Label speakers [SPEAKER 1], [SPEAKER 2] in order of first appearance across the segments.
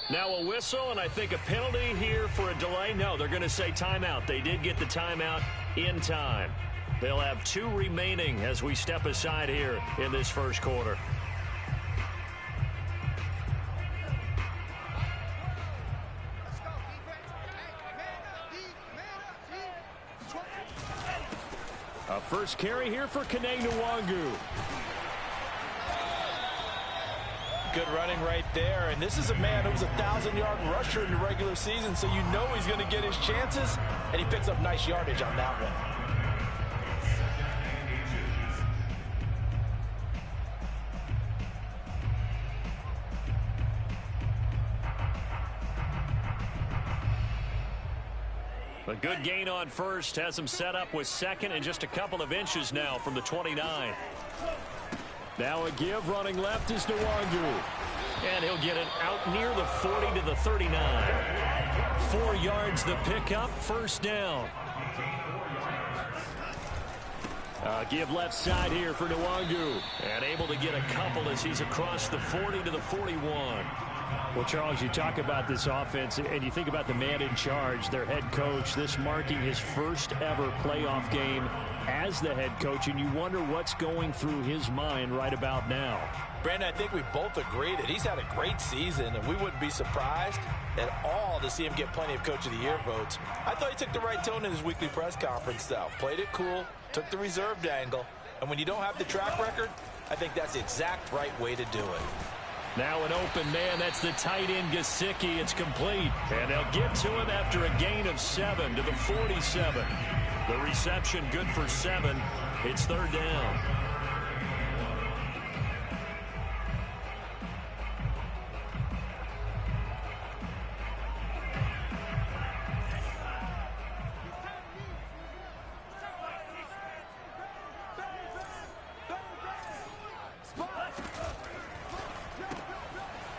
[SPEAKER 1] Now a whistle, and I think a penalty here for a delay. No, they're going to say timeout. They did get the timeout in time. They'll have 2 remaining as we step aside here in this first quarter. A first carry here for Kene Nwangu.
[SPEAKER 2] Good running right there, and this is a man who was a 1,000-yard rusher in the regular season, so you know he's going to get his chances, and he picks up nice yardage on that one.
[SPEAKER 1] A good gain on first has him set up with second and just a couple of inches now from the 29. Now a give running left is Nwangu. And he'll get it out near the 40 to the 39. 4 yards the pickup, first down. Give left side here for Nwangu. And able to get a couple as he's across the 40 to the 41. Well, Charles, you talk about this offense, and you think about the man in charge, their head coach, this marking his first ever playoff game as the head coach, and you wonder what's going through his mind right about now.
[SPEAKER 2] Brandon, I think we both agree that he's had a great season, and we wouldn't be surprised at all to see him get plenty of Coach of the Year votes. I thought he took the right tone in his weekly press conference, though. Played it cool, took the reserved angle, and when you don't have the track record, I think that's the exact right way to do it.
[SPEAKER 1] Now an open man, that's the tight end Gesicki. It's complete, and they'll get to him after a gain of 7 to the 47. The reception good for 7. It's third down.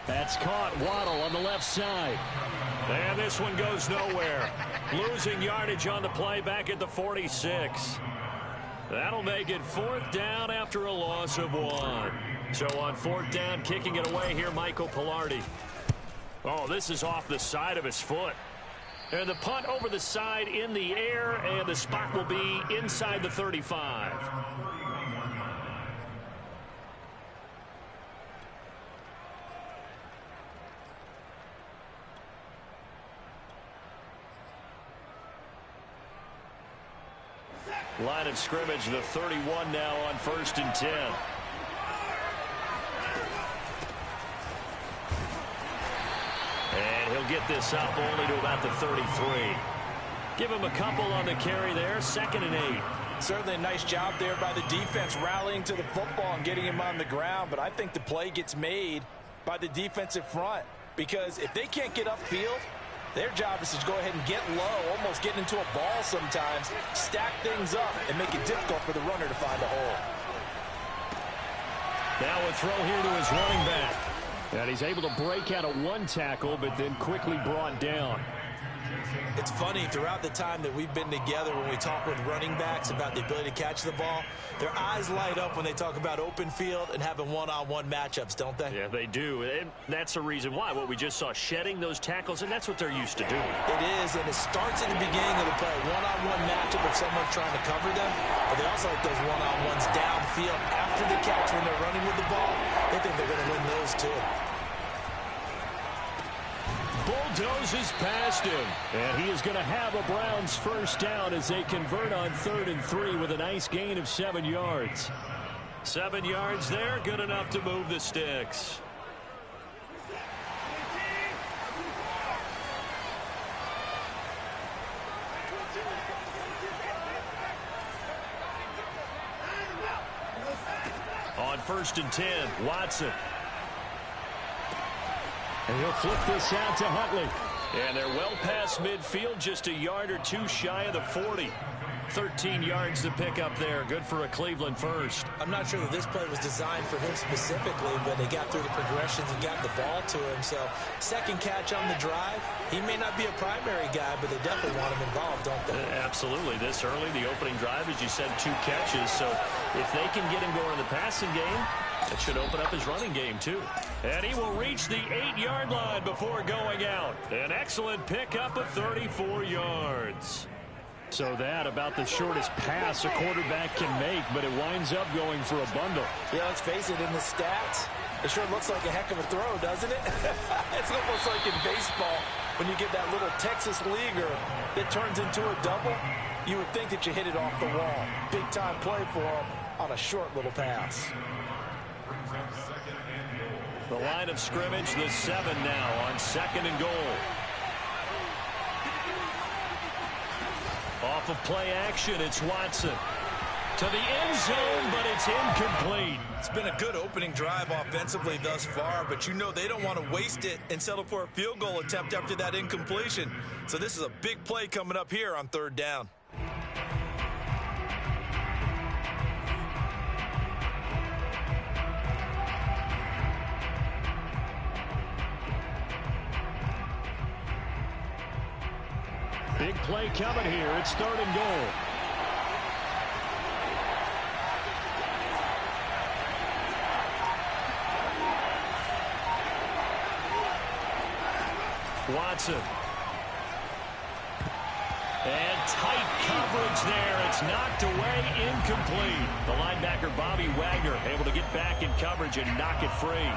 [SPEAKER 1] That's caught. Waddle on the left side. And this one goes nowhere. Losing yardage on the play back at the 46. That'll make it fourth down after a loss of 1. So on fourth down, kicking it away here, Michael Pilardi. Oh, this is off the side of his foot. And the punt over the side in the air, and the spot will be inside the 35. Line of scrimmage, the 31 now on 1st and 10. And he'll get this up only to about the 33. Give him a couple on the carry there, 2nd and 8.
[SPEAKER 2] Certainly a nice job there by the defense rallying to the football and getting him on the ground, but I think the play gets made by the defensive front, because if they can't get upfield, their job is to go ahead and get low, almost get into a ball sometimes, stack things up, and make it difficult for the runner to find a hole.
[SPEAKER 1] Now a throw here to his running back. And he's able to break out of 1 tackle, but then quickly brought down.
[SPEAKER 2] It's funny, throughout the time that we've been together, when we talk with running backs about the ability to catch the ball, their eyes light up when they talk about open field and having one-on-one matchups, don't they?
[SPEAKER 1] Yeah, they do. And that's the reason why. What we just saw, shedding those tackles, and that's what they're used to doing.
[SPEAKER 2] It is, and it starts at the beginning of the play. One-on-one matchup if someone's trying to cover them, but they also like those one-on-ones downfield after the catch when they're running with the ball. They think they're going to win those too.
[SPEAKER 1] Bulldozes past him, and he is going to have a Browns first down as they convert on 3rd and 3 with a nice gain of 7 yards. 7 yards there, good enough to move the sticks. On 1st and 10, Watson. And he'll flip this out to Huntley. And they're well past midfield, just a yard or 2 shy of the 40. 13 yards to pick up there. Good for a Cleveland first.
[SPEAKER 2] I'm not sure that this play was designed for him specifically, but they got through the progressions and got the ball to him. So, second catch on the drive. He may not be a primary guy, but they definitely want him involved, don't they?
[SPEAKER 1] Absolutely. This early, the opening drive, as you said, 2 catches. So, if they can get him going in the passing game, It should open up his running game, too. And he will reach the 8-yard line before going out. An excellent pickup of 34 yards. So that about the shortest pass a quarterback can make, but it winds up going for a bundle.
[SPEAKER 2] Yeah, let's face it, in the stats, it sure looks like a heck of a throw, doesn't it? It's almost like in baseball when you get that little Texas leaguer that turns into a double. You would think that you hit it off the wall. Big-time play for him on a short little pass.
[SPEAKER 1] The line of scrimmage, the 7 now on 2nd and goal. Off of play action, it's Watson. To the end zone, but it's incomplete.
[SPEAKER 3] It's been a good opening drive offensively thus far, but you know they don't want to waste it and settle for a field goal attempt after that incompletion. So this is a big play coming up here on 3rd down.
[SPEAKER 1] Big play coming here. It's 3rd and goal. Watson. And tight coverage there. It's knocked away, incomplete. The linebacker, Bobby Wagner, able to get back in coverage and knock it free.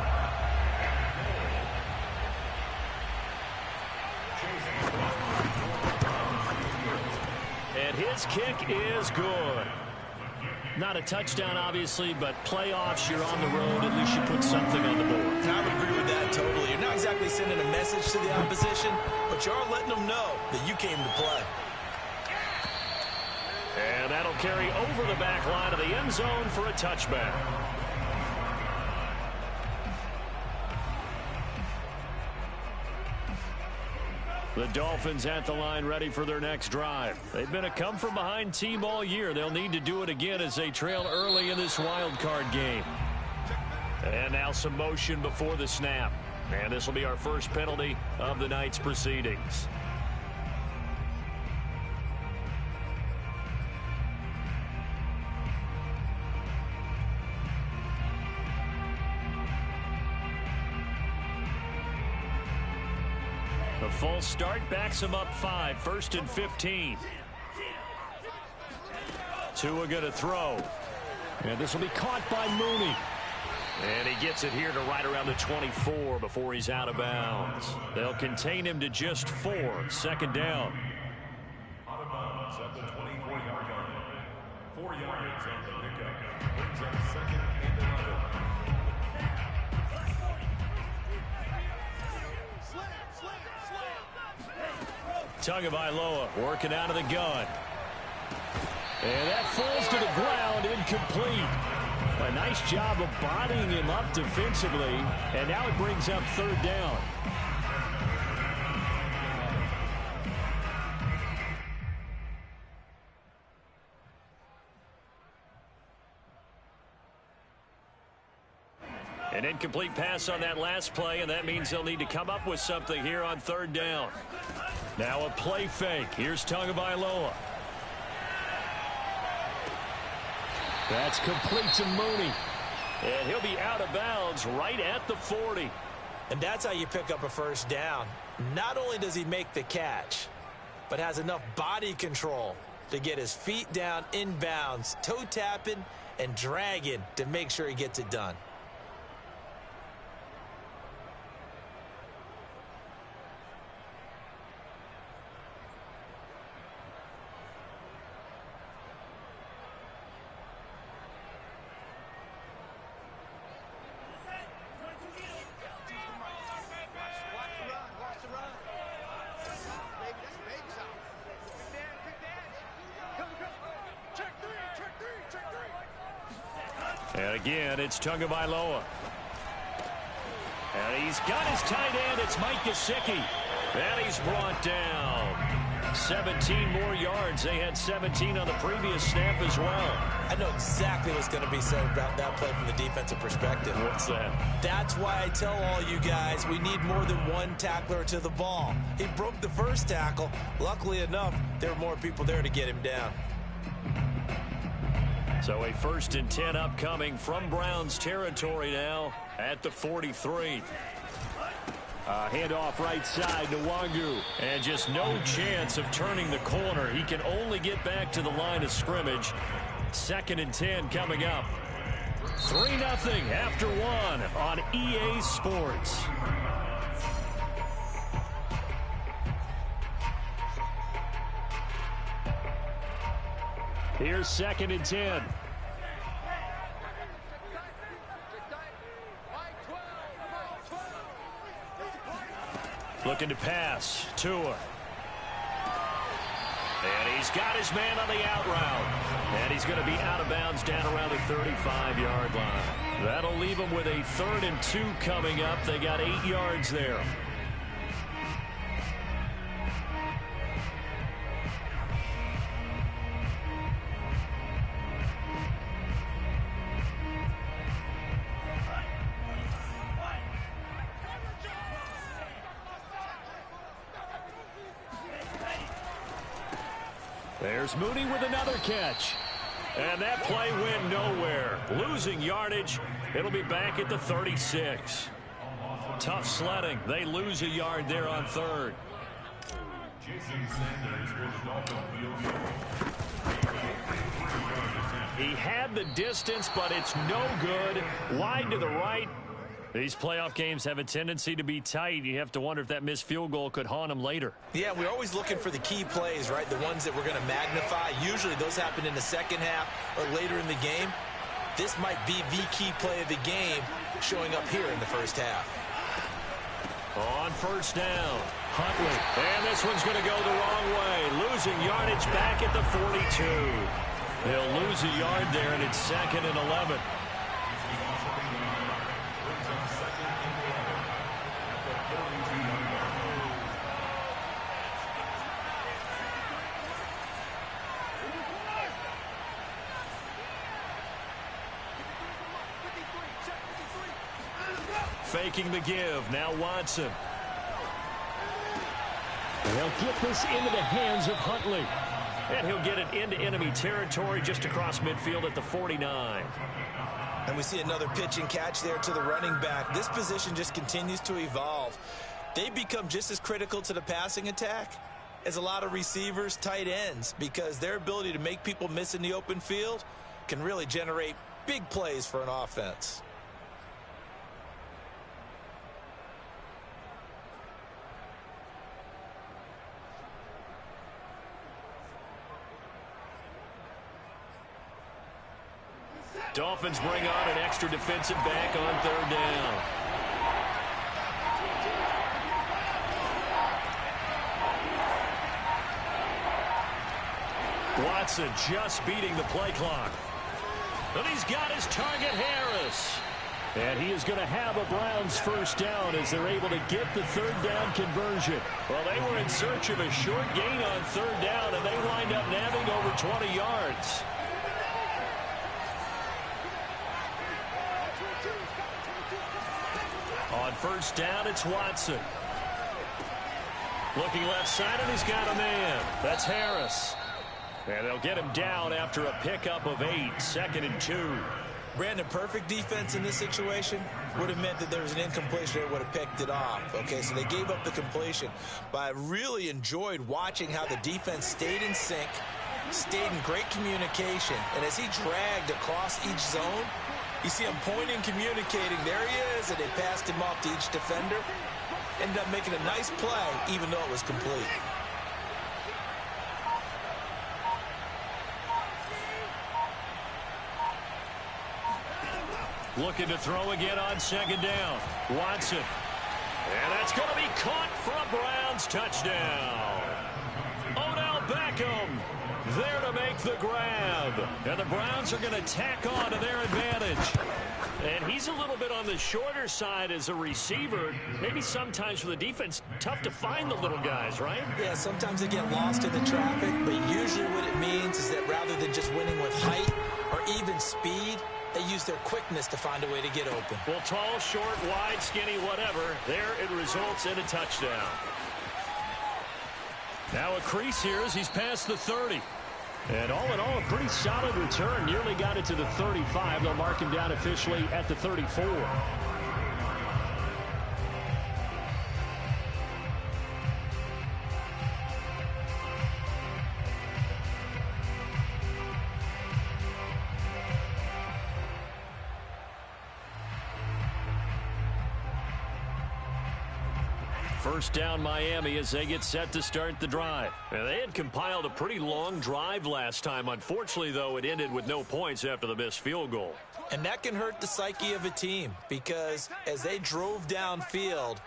[SPEAKER 1] And his kick is good. Not a touchdown, obviously, but playoffs, you're on the road. At least you put something on the board.
[SPEAKER 3] I would agree with that totally. You're not exactly sending a message to the opposition, but you are letting them know that you came to play.
[SPEAKER 1] And that'll carry over the back line of the end zone for a touchback. The Dolphins at the line ready for their next drive. They've been a come-from-behind team all year. They'll need to do it again as they trail early in this wild card game. And now some motion before the snap. And this will be our first penalty of the night's proceedings. The full start backs him up 5, 1st and 15. Tua going to throw. And this will be caught by Mooney. And he gets it here to right around the 24 before he's out of bounds. They'll contain him to just 4, 2nd down.
[SPEAKER 4] Out of bounds at the 24-yard line. 4 yards on the pickup. Brings up 2nd and 11.
[SPEAKER 1] Tagovailoa working out of the gun. And that falls to the ground, incomplete. A nice job of bodying him up defensively. And now it brings up 3rd down. An incomplete pass on that last play, and that means they'll need to come up with something here on 3rd down. Now a play fake. Here's Tagovailoa. That's complete to Mooney. And he'll be out of bounds right at the 40.
[SPEAKER 2] And that's how you pick up a 1st down. Not only does he make the catch, but has enough body control to get his feet down in bounds, toe tapping and dragging to make sure he gets it done.
[SPEAKER 1] And again, it's Tagovailoa. And he's got his tight end. It's Mike Gesicki. And he's brought down. 17 more yards. They had 17 on the previous snap as well.
[SPEAKER 2] I know exactly what's going to be said about that play from the defensive perspective.
[SPEAKER 1] What's that?
[SPEAKER 2] That's why I tell all you guys we need more than one tackler to the ball. He broke the first tackle. Luckily enough, there were more people there to get him down.
[SPEAKER 1] So a 1st and 10 upcoming from Browns territory now at the 43. Handoff right side to Wangu. And just no chance of turning the corner. He can only get back to the line of scrimmage. 2nd and 10 coming up. 3-0 after 1 on EA Sports. Here's 2nd and 10. Looking to pass. Tua. And he's got his man on the out route. And he's going to be out of bounds down around the 35-yard line. That'll leave him with a 3rd and 2 coming up. They got 8 yards there. There's Mooney with another catch. And that play went nowhere. Losing yardage. It'll be back at the 36. Tough sledding. They lose a yard there on 3rd. He had the distance, but it's no good. Wide to the right. These playoff games have a tendency to be tight. You have to wonder if that missed field goal could haunt him later.
[SPEAKER 2] Yeah, we're always looking for the key plays, right? The ones that we're going to magnify. Usually those happen in the second half or later in the game. This might be the key play of the game showing up here in the first half.
[SPEAKER 1] On 1st down, Huntley. And this one's going to go the wrong way. Losing yardage back at the 42. They'll lose a yard there, and it's 2nd and 11. Faking the give. Now Watson. They'll get this into the hands of Huntley. And he'll get it into enemy territory just across midfield at the 49.
[SPEAKER 2] And we see another pitch and catch there to the running back. This position just continues to evolve. They become just as critical to the passing attack as a lot of receivers, tight ends, because their ability to make people miss in the open field can really generate big plays for an offense.
[SPEAKER 1] Dolphins bring on an extra defensive back on 3rd down. Watson just beating the play clock. And he's got his target, Harris. And he is going to have a Browns 1st down as they're able to get the 3rd down conversion. Well, they were in search of a short gain on 3rd down, and they wind up nabbing over 20 yards. On 1st down, it's Watson. Looking left side, and he's got a man. That's Harris. And they'll get him down after a pickup of 8. 2nd and 2.
[SPEAKER 2] Brandon, perfect defense in this situation would have meant that there was an incompletion that would have picked it off. Okay, so they gave up the completion. But I really enjoyed watching how the defense stayed in sync, stayed in great communication. And as he dragged across each zone, you see him pointing, communicating. There he is, and they passed him off to each defender. Ended up making a nice play, even though it was complete.
[SPEAKER 1] Looking to throw again on 2nd down. Watson. And that's going to be caught for a Browns touchdown. Odell Beckham there to make the grab. And the Browns are going to tack on to their advantage. And he's a little bit on the shorter side as a receiver. Maybe sometimes for the defense, tough to find the little guys, right?
[SPEAKER 2] Yeah, sometimes they get lost in the traffic, but usually what it means is that rather than just winning with height or even speed, they use their quickness to find a way to get open.
[SPEAKER 1] Well, tall, short, wide, skinny, whatever, there it results in a touchdown. Now a crease here as he's past the 30. And all in all, a pretty solid return. Nearly got it to the 35. They'll mark him down officially at the 34. First down Miami as they get set to start the drive. And they had compiled a pretty long drive last time. Unfortunately, though, it ended with no points after the missed field goal.
[SPEAKER 2] And that can hurt the psyche of a team because as they drove downfield,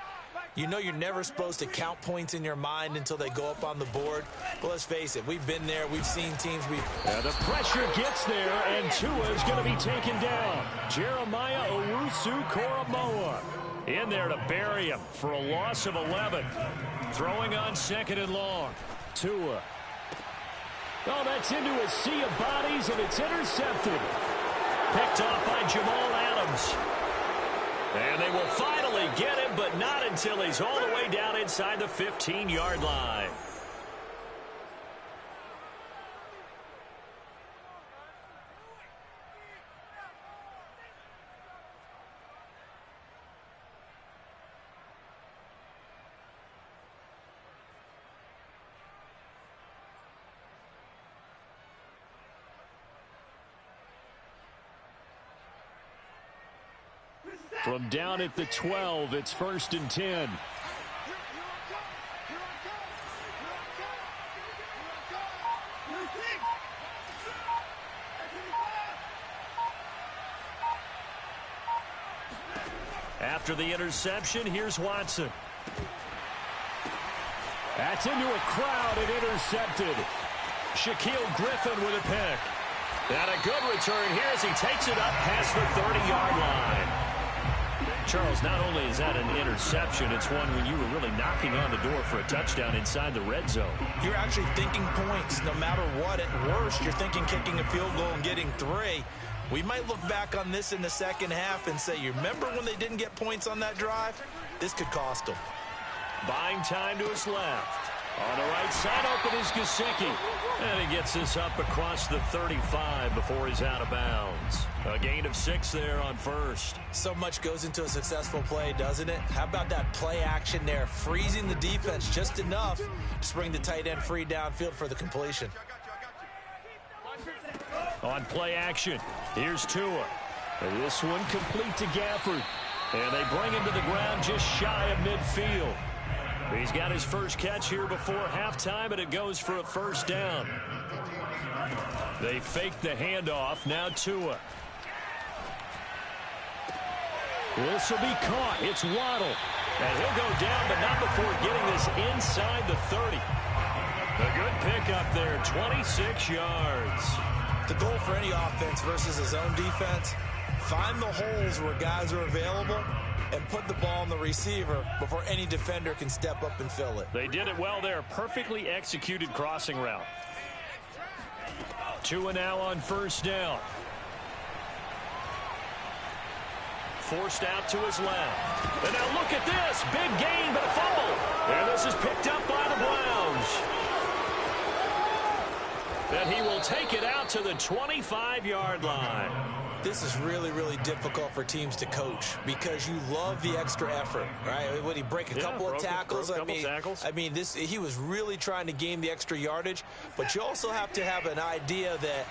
[SPEAKER 2] you know you're never supposed to count points in your mind until they go up on the board. But let's face it, we've been there. We've seen teams.
[SPEAKER 1] The pressure gets there, and Tua is going to be taken down. Jeremiah Owusu-Koramoah in there to bury him for a loss of 11. Throwing on second and long. Tua. Oh, that's into a sea of bodies, and it's intercepted. Picked off by Jamal Adams. And they will finally get him, but not until he's all the way down inside the 15-yard line. From down at the 12, it's 1st and 10. After the interception, here's Watson. That's into a crowd and intercepted. Shaquille Griffin with a pick. And a good return here as he takes it up past the 30-yard line. Charles, not only is that an interception, it's one when you were really knocking on the door for a touchdown inside the red zone.
[SPEAKER 2] You're actually thinking points no matter what. At worst, you're thinking kicking a field goal and getting 3. We might look back on this in the second half and say, you remember when they didn't get points on that drive? This could cost them.
[SPEAKER 1] Buying time to his left. On the right side, open is Gesicki. And he gets this up across the 35 before he's out of bounds. A gain of 6 there on first.
[SPEAKER 2] So much goes into a successful play, doesn't it? How about that play action there? Freezing the defense just enough to bring the tight end free downfield for the completion.
[SPEAKER 1] On play action, here's Tua. And this one complete to Gafford. And they bring him to the ground just shy of midfield. He's got his first catch here before halftime, and it goes for a first down. They fake the handoff. Now Tua. This will be caught. It's Waddle. And he'll go down, but not before getting this inside the 30. A good pickup there, 26 yards.
[SPEAKER 2] The goal for any offense versus his own defense, find the holes where guys are available and put the ball on the receiver before any defender can step up and fill it.
[SPEAKER 1] They did it well there. Perfectly executed crossing route. Tua now on first down. Forced out to his left. And now look at this. Big gain, but a fumble. And this is picked up by the Browns. And he will take it out to the 25-yard line.
[SPEAKER 2] This is really, really difficult for teams to coach because you love the extra effort, right? Would he break a couple of tackles? I mean, he was really trying to gain the extra yardage, but you also have to have an idea that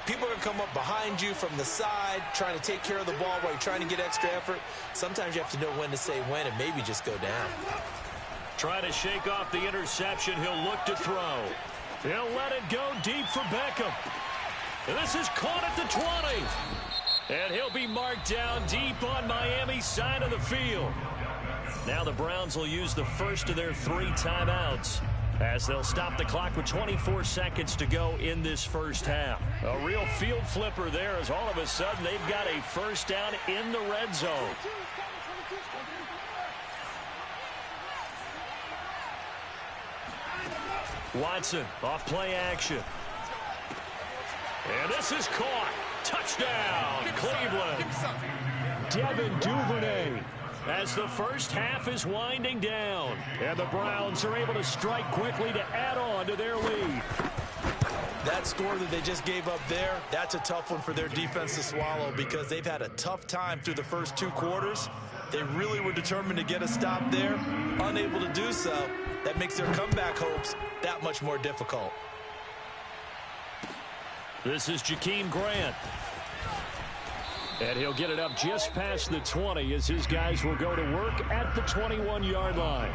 [SPEAKER 2] people are going to come up behind you from the side, trying to take care of the ball while you're trying to get extra effort. Sometimes you have to know when to say when and maybe just go down.
[SPEAKER 1] Trying to shake off the interception. He'll look to throw. He'll let it go deep for Beckham. And this is caught at the 20. And he'll be marked down deep on Miami's side of the field. Now the Browns will use the first of their 3 timeouts as they'll stop the clock with 24 seconds to go in this first half. A real field flipper there as all of a sudden they've got a first down in the red zone. Watson off play action. And this is caught. Touchdown, Cleveland. Devin Duvernay as the first half is winding down. And the Browns are able to strike quickly to add on to their lead.
[SPEAKER 3] That score that they just gave up there, that's a tough one for their defense to swallow because they've had a tough time through the first 2 quarters. They really were determined to get a stop there, unable to do so. That makes their comeback hopes that much more difficult.
[SPEAKER 1] This is Jakeem Grant. And he'll get it up just past the 20 as his guys will go to work at the 21-yard line.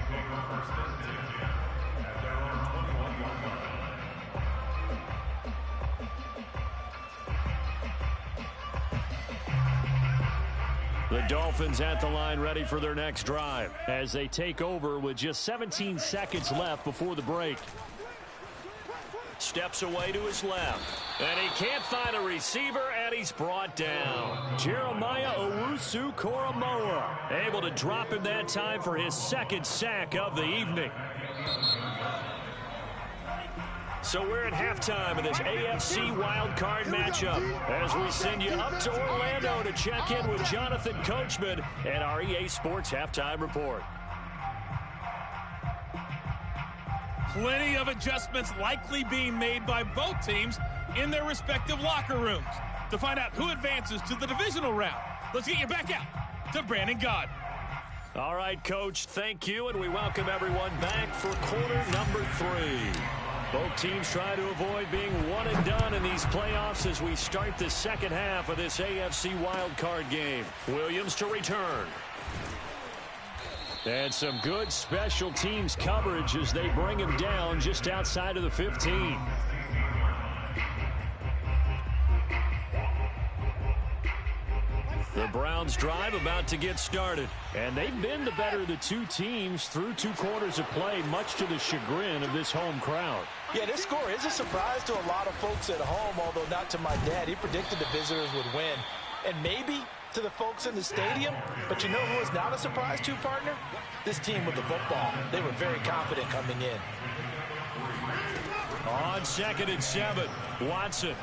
[SPEAKER 1] The Dolphins at the line ready for their next drive as they take over with just 17 seconds left before the break. Steps away to his left. And he can't find a receiver, and he's brought down. Jeremiah Owusu-Koramoah able to drop him that time for his 2nd sack of the evening. So we're at halftime of this AFC wildcard matchup as we send you up to Orlando to check in with Jonathan Coachman and our EA Sports Halftime Report.
[SPEAKER 5] Plenty of adjustments likely being made by both teams in their respective locker rooms. To find out who advances to the divisional round, let's get you back out to Brandon Gaudin.
[SPEAKER 1] All right, Coach, thank you, and we welcome everyone back for quarter number 3. Both teams try to avoid being one and done in these playoffs as we start the second half of this AFC wildcard game. Williams to return. And some good special teams coverage as they bring him down just outside of the 15. The Browns drive about to get started. And they've been the better of the 2 teams through 2 quarters of play, much to the chagrin of this home crowd.
[SPEAKER 2] Yeah, this score is a surprise to a lot of folks at home, although not to my dad. He predicted the visitors would win. And maybe to the folks in the stadium, but you know who is not a surprise to, partner? This team with the football. They were very confident coming in.
[SPEAKER 1] On 2nd and 7, Watson.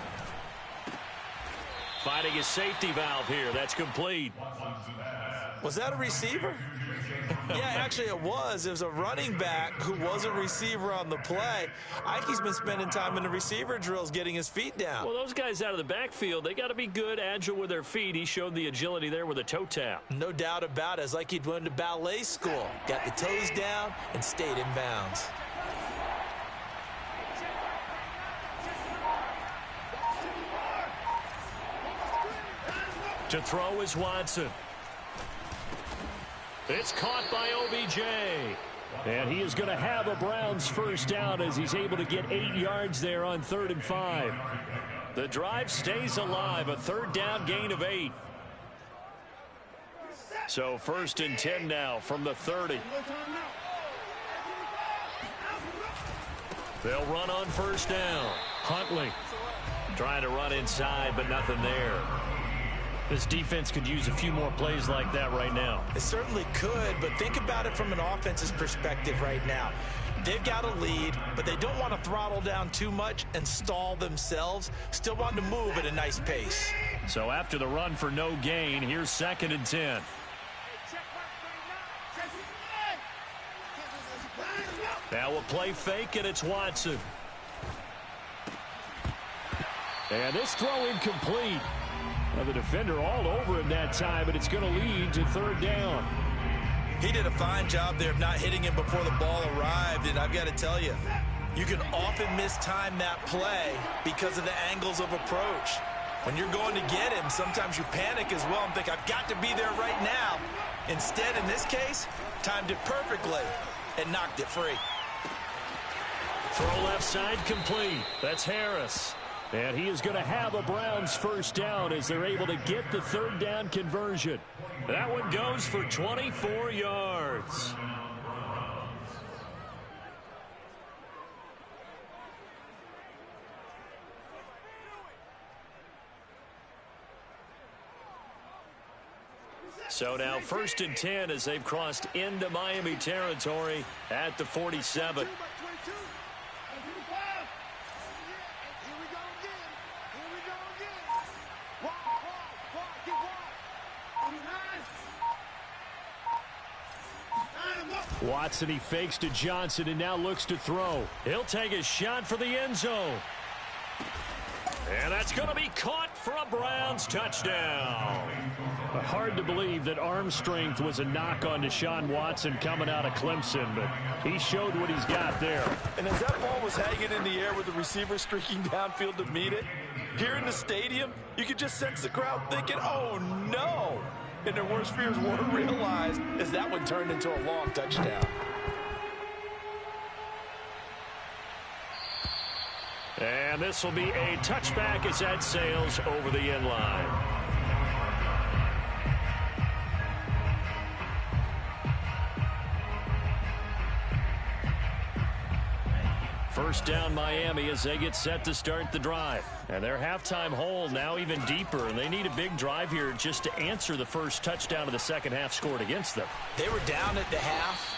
[SPEAKER 1] Finding his safety valve here. That's complete.
[SPEAKER 3] Was that a receiver? Yeah, actually it was. It was a running back who was a receiver on the play. Ike's been spending time in the receiver drills getting his feet down.
[SPEAKER 1] Well, those guys out of the backfield, they got to be good, agile with their feet. He showed the agility there with a toe tap.
[SPEAKER 3] No doubt about it. It's like he'd went to ballet school. Got the toes down and stayed in bounds.
[SPEAKER 1] To throw is Watson. It's caught by OBJ. And he is going to have a Browns first down as he's able to get 8 yards there on 3rd and 5. The drive stays alive, a 3rd down gain of 8. So 1st and 10 now from the 30. They'll run on 1st down. Huntley trying to run inside, but nothing there. This defense could use a few more plays like that right now.
[SPEAKER 3] It certainly could, but think about it from an offense's perspective right now. They've got a lead, but they don't want to throttle down too much and stall themselves. Still want to move at a nice pace.
[SPEAKER 1] So after the run for no gain, here's 2nd and 10. Now a play fake, and it's Watson. And this throw incomplete. Well, the defender all over him that time, but it's going to lead to 3rd down.
[SPEAKER 3] He did a fine job there of not hitting him before the ball arrived, and I've got to tell you, you can often mistime that play because of the angles of approach. When you're going to get him, sometimes you panic as well and think, I've got to be there right now. Instead, in this case, timed it perfectly and knocked it free.
[SPEAKER 1] Throw left side complete. That's Harris. And he is going to have a Browns first down as they're able to get the 3rd down conversion. That one goes for 24 yards. So now 1st and 10 as they've crossed into Miami territory at the 47. Watson, he fakes to Johnson and now looks to throw. He'll take a shot for the end zone. And that's going to be caught for a Browns touchdown. Hard to believe that arm strength was a knock on Deshaun Watson coming out of Clemson, but he showed what he's got there.
[SPEAKER 2] And as that ball was hanging in the air with the receiver streaking downfield to meet it, here in the stadium, you could just sense the crowd thinking, oh no! And their worst fears weren't realized as that one turned into a long touchdown.
[SPEAKER 1] And this will be a touchback as that sails over the end line. First down Miami as they get set to start the drive. And their halftime hole now even deeper, and they need a big drive here just to answer the first touchdown of the second half scored against them.
[SPEAKER 2] They were down at the half.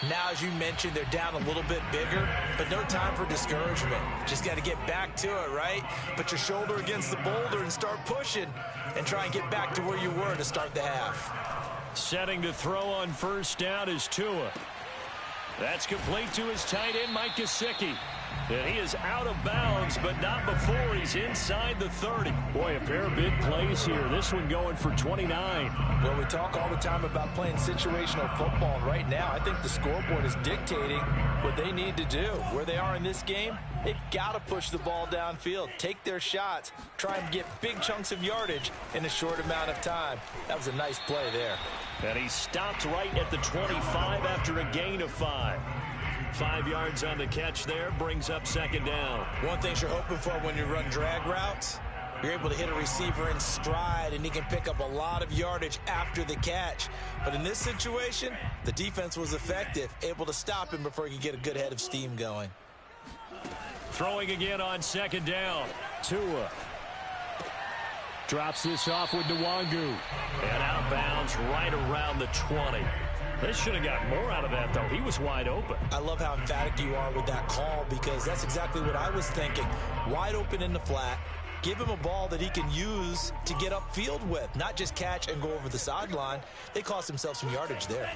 [SPEAKER 2] Now, as you mentioned, they're down a little bit bigger, but no time for discouragement. Just got to get back to it, right? Put your shoulder against the boulder and start pushing and try and get back to where you were to start the half.
[SPEAKER 1] Setting to throw on first down is Tua. That's complete to his tight end, Mike Gesicki. And he is out of bounds, but not before he's inside the 30. Boy, a pair of big plays here. This one going for 29.
[SPEAKER 2] Well, we talk all the time about playing situational football. Right now, I think the scoreboard is dictating what they need to do. Where they are in this game, they've got to push the ball downfield, take their shots, try and get big chunks of yardage in a short amount of time. That was a nice play there.
[SPEAKER 1] And he stopped right at the 25 after a gain of 5. 5 yards on the catch there, brings up second down.
[SPEAKER 2] One thing you're hoping for when you run drag routes, you're able to hit a receiver in stride, and he can pick up a lot of yardage after the catch. But in this situation, the defense was effective, able to stop him before he could get a good head of steam going.
[SPEAKER 1] Throwing again on second down. Tua drops this off with Nwangu. And outbounds right around the 20. They should have got more out of that, though. He was wide open.
[SPEAKER 2] I love how emphatic you are with that call, because that's exactly what I was thinking. Wide open in the flat. Give him a ball that he can use to get upfield with, not just catch and go over the sideline. They cost themselves some yardage there.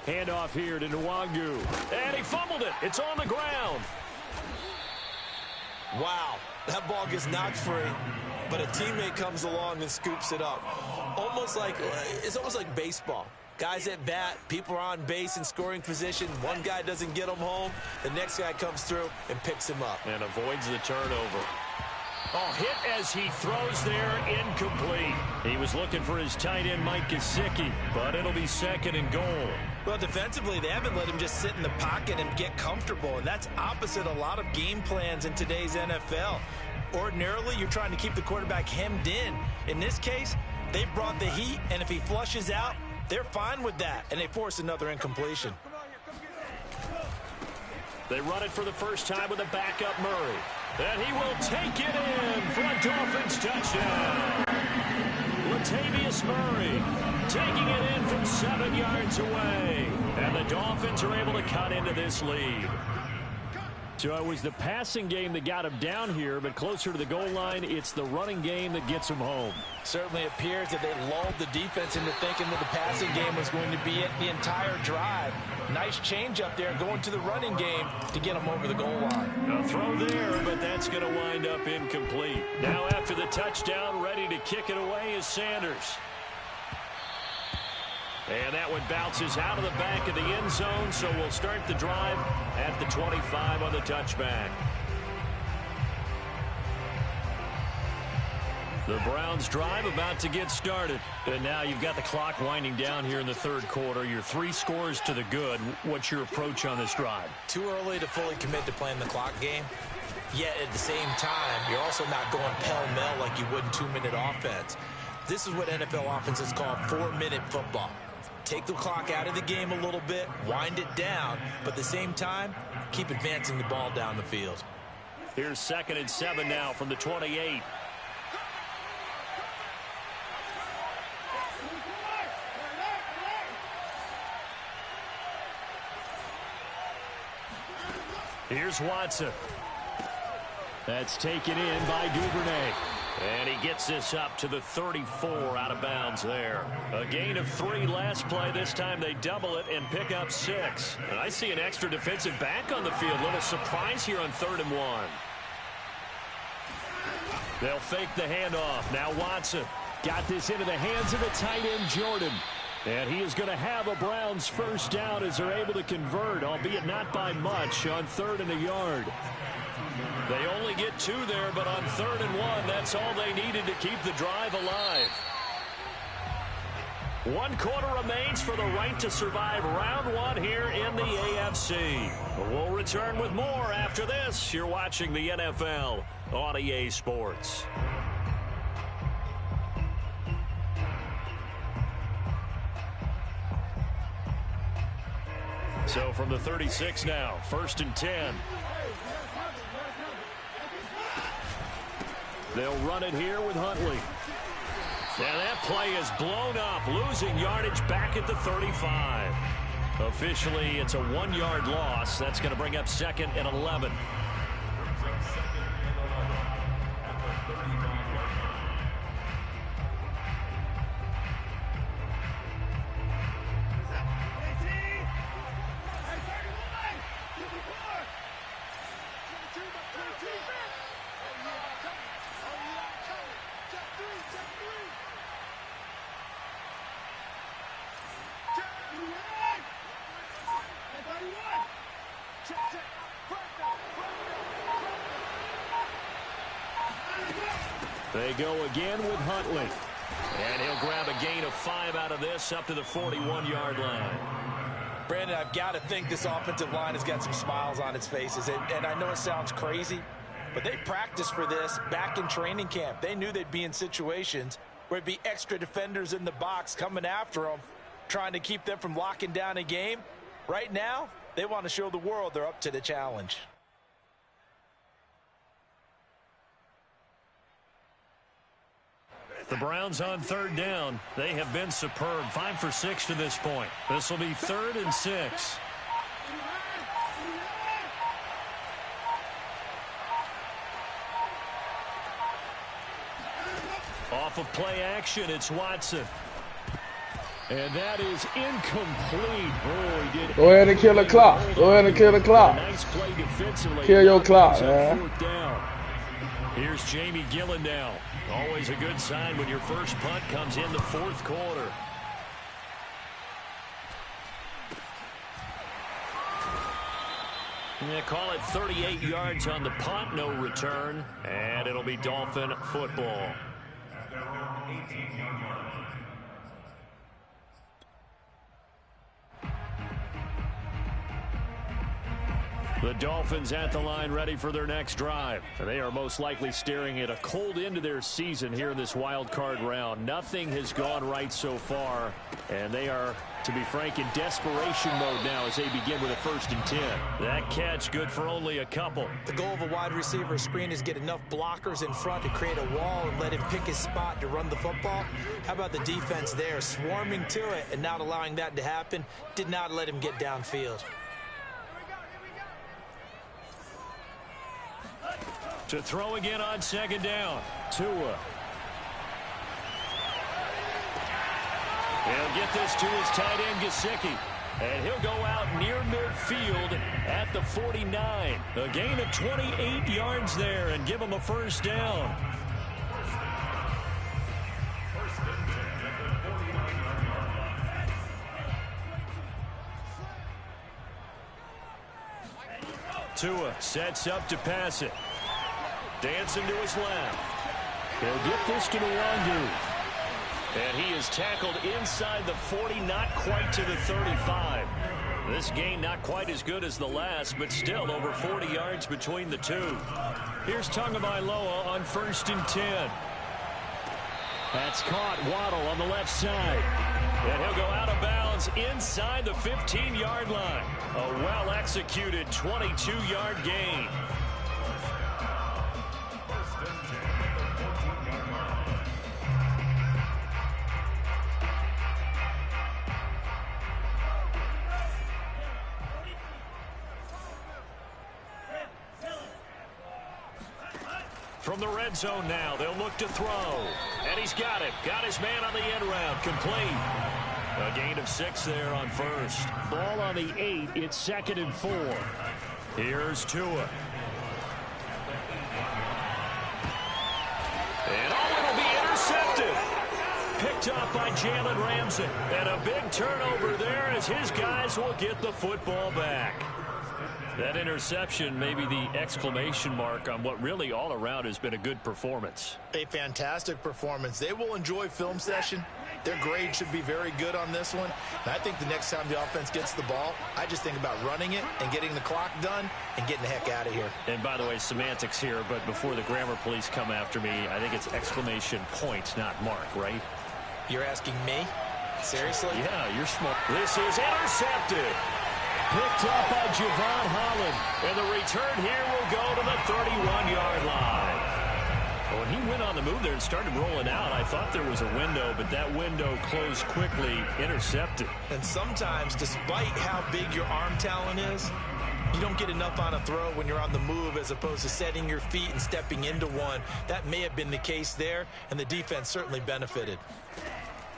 [SPEAKER 1] Handoff here to Nwangu. And he fumbled it. It's on the ground.
[SPEAKER 2] Wow, that ball gets knocked free, but a teammate comes along and scoops it up. It's almost like baseball. Guys at bat, people are on base in scoring position. One guy doesn't get him home. The next guy comes through and picks him up.
[SPEAKER 1] And avoids the turnover. Oh, hit as he throws there, incomplete. He was looking for his tight end, Mike Gesicki, but it'll be second and goal.
[SPEAKER 2] Well, defensively, they haven't let him just sit in the pocket and get comfortable, and that's opposite a lot of game plans in today's NFL. Ordinarily, you're trying to keep the quarterback hemmed in. In this case, they brought the heat, and if he flushes out, they're fine with that, and they force another incompletion.
[SPEAKER 1] They run it for the first time with a backup Murray. And he will take it in for a Dolphins touchdown. Latavius Murray taking it in from 7 yards away. And the Dolphins are able to cut into this lead. So it was the passing game that got him down here, but closer to the goal line, it's the running game that gets him home.
[SPEAKER 2] Certainly appears that they lulled the defense into thinking that the passing game was going to be it the entire drive. Nice change up there going to the running game to get them over the goal line.
[SPEAKER 1] A throw there, but that's going to wind up incomplete. Now after the touchdown, ready to kick it away is Sanders. And that one bounces out of the back of the end zone, so we'll start the drive at the 25 on the touchback. The Browns drive about to get started. And now you've got the clock winding down here in the third quarter. You're 3 scores to the good. What's your approach on this drive?
[SPEAKER 2] Too early to fully commit to playing the clock game. Yet at the same time, you're also not going pell-mell like you would in 2-minute offense. This is what NFL offenses call 4-minute football. Take the clock out of the game a little bit, wind it down, but at the same time, keep advancing the ball down the field.
[SPEAKER 1] Here's 2nd and 7 now from the 28. Here's Watson. That's taken in by Duvernay. And he gets this up to the 34 out of bounds there. A gain of 3 last play. This time they double it and pick up 6. And I see an extra defensive back on the field. Little surprise here on 3rd and 1. They'll fake the handoff. Now Watson got this into the hands of the tight end, Jordan. And he is going to have a Browns first down as they're able to convert, albeit not by much, on 3rd and a yard. They only get 2 there, but on 3rd and 1, that's all they needed to keep the drive alive. 1 quarter remains for the right to survive round 1 here in the AFC. We'll return with more after this. You're watching the NFL on EA Sports. So from the 36 now, 1st and 10. They'll run it here with Huntley. And that play is blown up, losing yardage back at the 35. Officially, it's a 1-yard loss. That's going to bring up 2nd and 11. They go again with Huntley. And he'll grab a gain of 5 out of this up to the 41-yard line.
[SPEAKER 2] Brandon, I've got to think this offensive line has got some smiles on its faces. And I know it sounds crazy, but they practiced for this back in training camp. They knew they'd be in situations where it'd be extra defenders in the box coming after them, trying to keep them from locking down a game. Right now, they want to show the world they're up to the challenge.
[SPEAKER 1] The Browns on 3rd down. They have been superb. 5 for 6 to this point. This will be 3rd and 6. Off of play action, it's Watson. And that is incomplete. Oh, he did.
[SPEAKER 6] Go ahead and kill the clock. Go ahead and kill the clock.
[SPEAKER 1] Nice play defensively.
[SPEAKER 6] Kill your clock, man.
[SPEAKER 1] Here's Jamie Gillen now. Always a good sign when your first punt comes in the 4th quarter. They call it 38 yards on the punt, no return, and it'll be Dolphin football. The Dolphins at the line ready for their next drive. They are most likely staring at a cold end to their season here in this wild card round. Nothing has gone right so far, and they are, to be frank, in desperation mode now as they begin with a 1st and 10. That catch good for only a couple.
[SPEAKER 2] The goal of a wide receiver screen is get enough blockers in front to create a wall and let him pick his spot to run the football. How about the defense there, swarming to it and not allowing that to happen? Did not let him get downfield.
[SPEAKER 1] To throw again on 2nd down. Tua. He'll get this to his tight end, Gesicki. And he'll go out near midfield at the 49. A gain of 28 yards there and give him a first down. Tua sets up to pass it. Dancing to his left. He'll get this to Nwangu. And he is tackled inside the 40, not quite to the 35. This gain not quite as good as the last, but still over 40 yards between the two. Here's Tagovailoa on 1st and 10. That's caught. Waddle on the left side. And he'll go out of bounds inside the 15-yard line. A well-executed 22-yard gain. From the red zone now, they'll look to throw. And he's got it. Got his man on the end round. Complete. A gain of 6 there on 1st. Ball on the 8. It's 2nd and 4. Here's Tua. by Jalen Ramsey. And a big turnover there as his guys will get the football back. That interception may be the exclamation mark on what really all around has been a good performance.
[SPEAKER 3] A fantastic performance. They will enjoy film session. Their grade should be very good on this one. And I think the next time the offense gets the ball, I just think about running it and getting the clock done and getting the heck out of here.
[SPEAKER 1] And by the way, semantics here, but before the grammar police come after me, I think it's exclamation point, not mark, right?
[SPEAKER 3] You're asking me? Seriously?
[SPEAKER 1] Yeah, you're smart. This is intercepted. Picked up by Javon Holland. And the return here will go to the 31-yard line. When he went on the move there and started rolling out, I thought there was a window, but that window closed quickly, intercepted.
[SPEAKER 3] And sometimes, despite how big your arm talent is, you don't get enough on a throw when you're on the move as opposed to setting your feet and stepping into one. That may have been the case there, and the defense certainly benefited.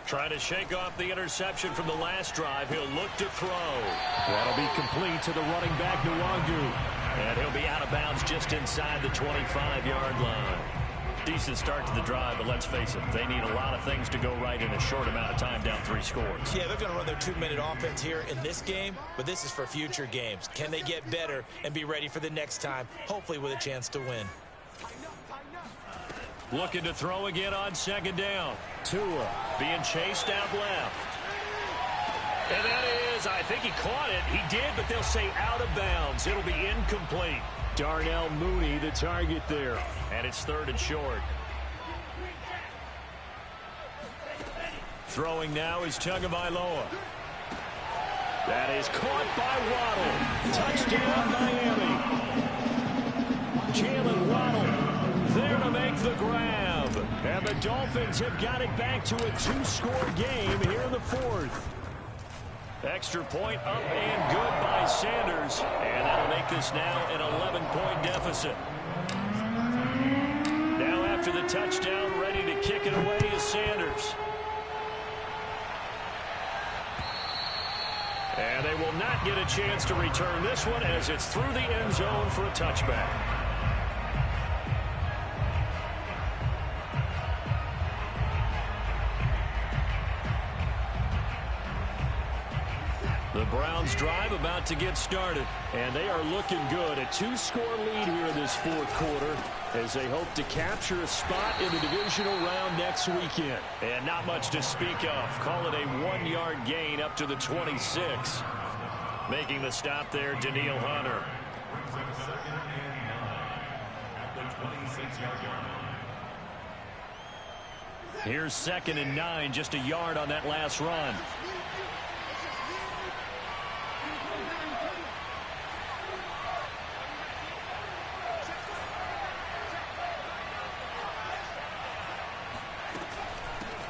[SPEAKER 1] Trying to shake off the interception from the last drive. He'll look to throw. That'll be complete to the running back, Nwangu. And he'll be out of bounds just inside the 25-yard line. Decent start to the drive, but let's face it, they need a lot of things to go right in a short amount of time, down 3 scores.
[SPEAKER 3] Yeah, they're going to run their 2-minute offense here in this game, but this is for future games. Can they get better and be ready for the next time, hopefully with a chance to win?
[SPEAKER 1] Looking to throw again on second down. Tua being chased out left. And that is, I think he caught it. He did, but they'll say out of bounds. It'll be incomplete. Darnell Mooney, the target there. And it's 3rd and short. Throwing now is Tagovailoa. That is caught by Waddle. Touchdown, Miami. Jalen Waddle there to make the grab. And the Dolphins have got it back to a 2-score game here in the 4th. Extra point up and good by Sanders. And that'll make this now an 11-point deficit. Now after the touchdown, ready to kick it away is Sanders. And they will not get a chance to return this one as it's through the end zone for a touchback. The Browns drive about to get started, and they are looking good. A 2-score lead here in this 4th quarter as they hope to capture a spot in the divisional round next weekend. And not much to speak of. Call it a 1-yard gain up to the 26. Making the stop there, Daniil Hunter. Here's 2nd and 9, just a yard on that last run.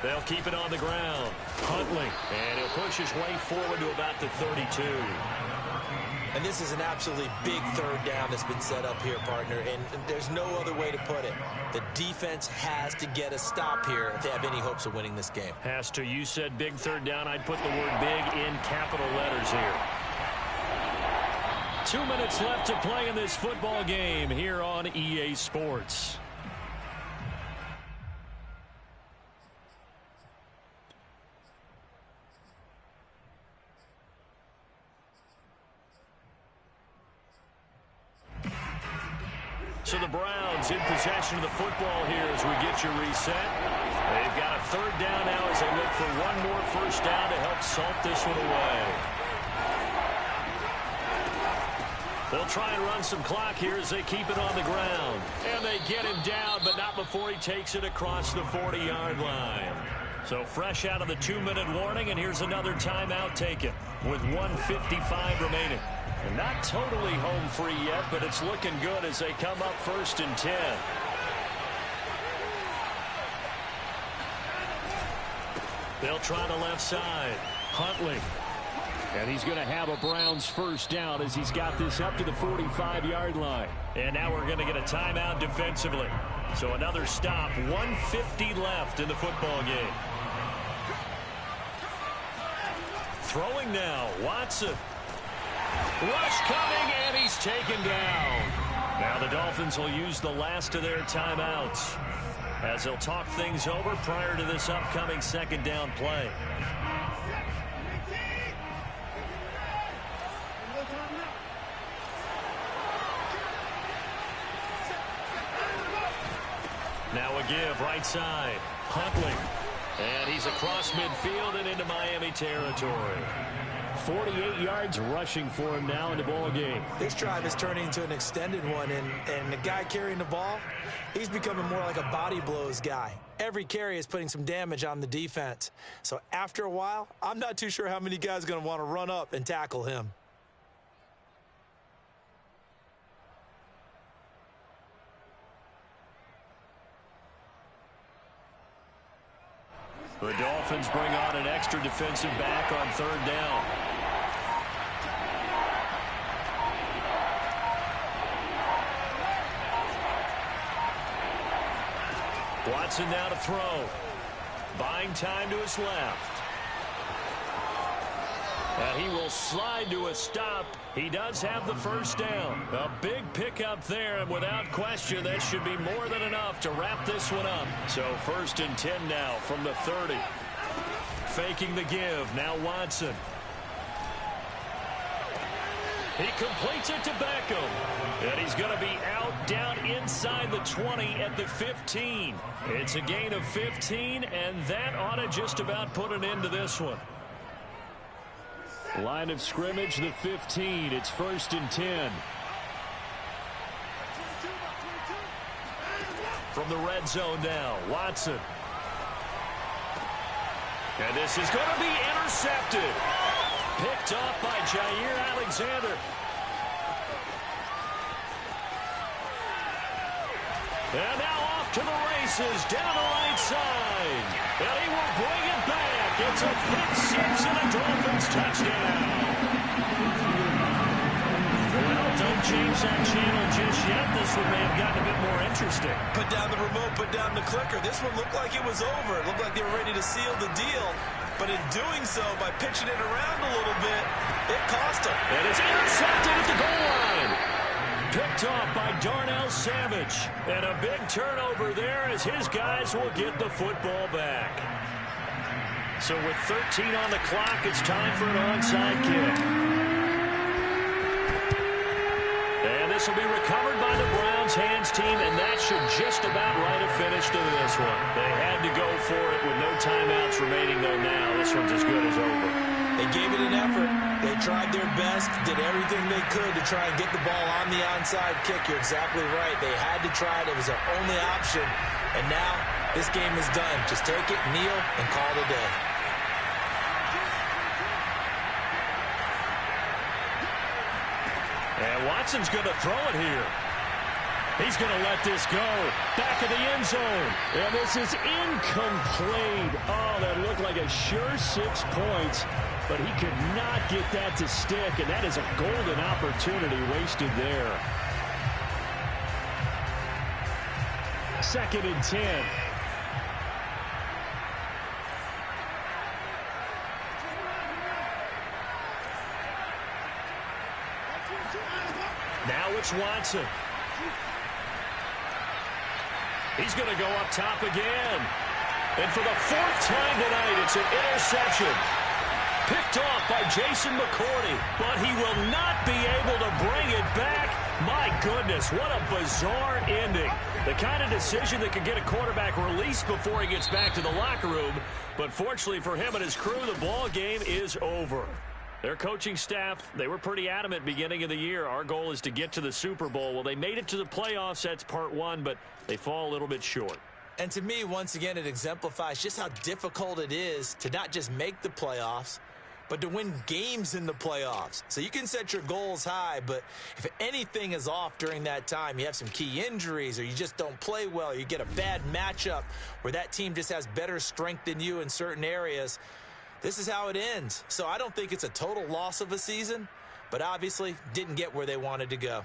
[SPEAKER 1] They'll keep it on the ground. Huntley, and he'll push his way forward to about the 32.
[SPEAKER 3] And this is an absolutely big 3rd down that's been set up here, partner, and there's no other way to put it. The defense has to get a stop here if they have any hopes of winning this game.
[SPEAKER 1] Has to. You said big 3rd down. I'd put the word big in capital letters here. 2 minutes left to play in this football game here on EA Sports. So the Browns in possession of the football here as we get your reset. They've got a 3rd down now as they look for one more 1st down to help salt this one away. They'll try and run some clock here as they keep it on the ground. And they get him down, but not before he takes it across the 40-yard line. So fresh out of the 2-minute warning, and here's another timeout taken with 1:55 remaining. And not totally home free yet, but it's looking good as they come up 1st and 10. They'll try the left side. Huntley. And he's going to have a Browns 1st down as he's got this up to the 45-yard line. And now we're going to get a timeout defensively. So another stop. 1:50 left in the football game. Throwing now. Watson. Rush coming, and he's taken down. Now the Dolphins will use the last of their timeouts. as he'll talk things over prior to this upcoming second down play. Now a give right side. Huntley. And he's across midfield and into Miami territory. 48 yards rushing for him now in the ball game.
[SPEAKER 2] This drive is turning into an extended one, and the guy carrying the ball, he's becoming more like a body blows guy. Every carry is putting some damage on the defense. So after a while, I'm not too sure how many guys are going to want to run up and tackle him.
[SPEAKER 1] The Dolphins bring on an extra defensive back on third down. Watson now to throw. Buying time to his left. And he will slide to a stop. He does have the first down. A big pickup there, and without question, that should be more than enough to wrap this one up. So 1st and 10 now from the 30. Faking the give. Now Watson. He completes it to Beckham. And he's going to be out down inside the 20 at the 15. It's a gain of 15, and that ought to just about put an end to this one. Line of scrimmage, the 15. It's 1st and 10. From the red zone now, Watson. And this is going to be intercepted. Picked off by Jair Alexander. And now off to the races, down the right side. And he will bring it back. It's a pick-six and a Dolphins touchdown. Well, don't change that channel just yet. This one may have gotten a bit more interesting.
[SPEAKER 3] Put down the remote, put down the clicker. This one looked like it was over. It looked like they were ready to seal the deal. But in doing so, by pitching it around a little bit, it cost them.
[SPEAKER 1] And it's intercepted at the goal line. Picked off by Darnell Savage. And a big turnover there as his guys will get the football back. So with 13 on the clock, it's time for an onside kick. And this will be recovered by the Browns hands team, and that should just about write a finish to this one. They had to go for it with no timeouts remaining, though now this one's as good as over.
[SPEAKER 2] They gave it an effort. They tried their best, did everything they could to try and get the ball on the onside kick. You're exactly right. They had to try it. It was their only option. And now this game is done. Just take it, kneel, and call it a day.
[SPEAKER 1] And Watson's going to throw it here. He's going to let this go. Back of the end zone. And this is incomplete. Oh, that looked like a sure 6 points. But he could not get that to stick. And that is a golden opportunity wasted there. 2nd and 10. Now it's Watson. He's going to go up top again. And for the 4th time tonight, it's an interception. Picked off by Jason McCourty, but he will not be able to bring it back. My goodness, what a bizarre ending. The kind of decision that could get a quarterback released before he gets back to the locker room. But fortunately for him and his crew, the ball game is over. Their coaching staff, they were pretty adamant beginning of the year. Our goal is to get to the Super Bowl. Well, they made it to the playoffs. That's part one, but they fall a little bit short.
[SPEAKER 2] And to me, once again, it exemplifies just how difficult it is to not just make the playoffs, but to win games in the playoffs. So you can set your goals high, but if anything is off during that time, you have some key injuries or you just don't play well, or you get a bad matchup where that team just has better strength than you in certain areas, this is how it ends. So I don't think it's a total loss of a season, but obviously didn't get where they wanted to go.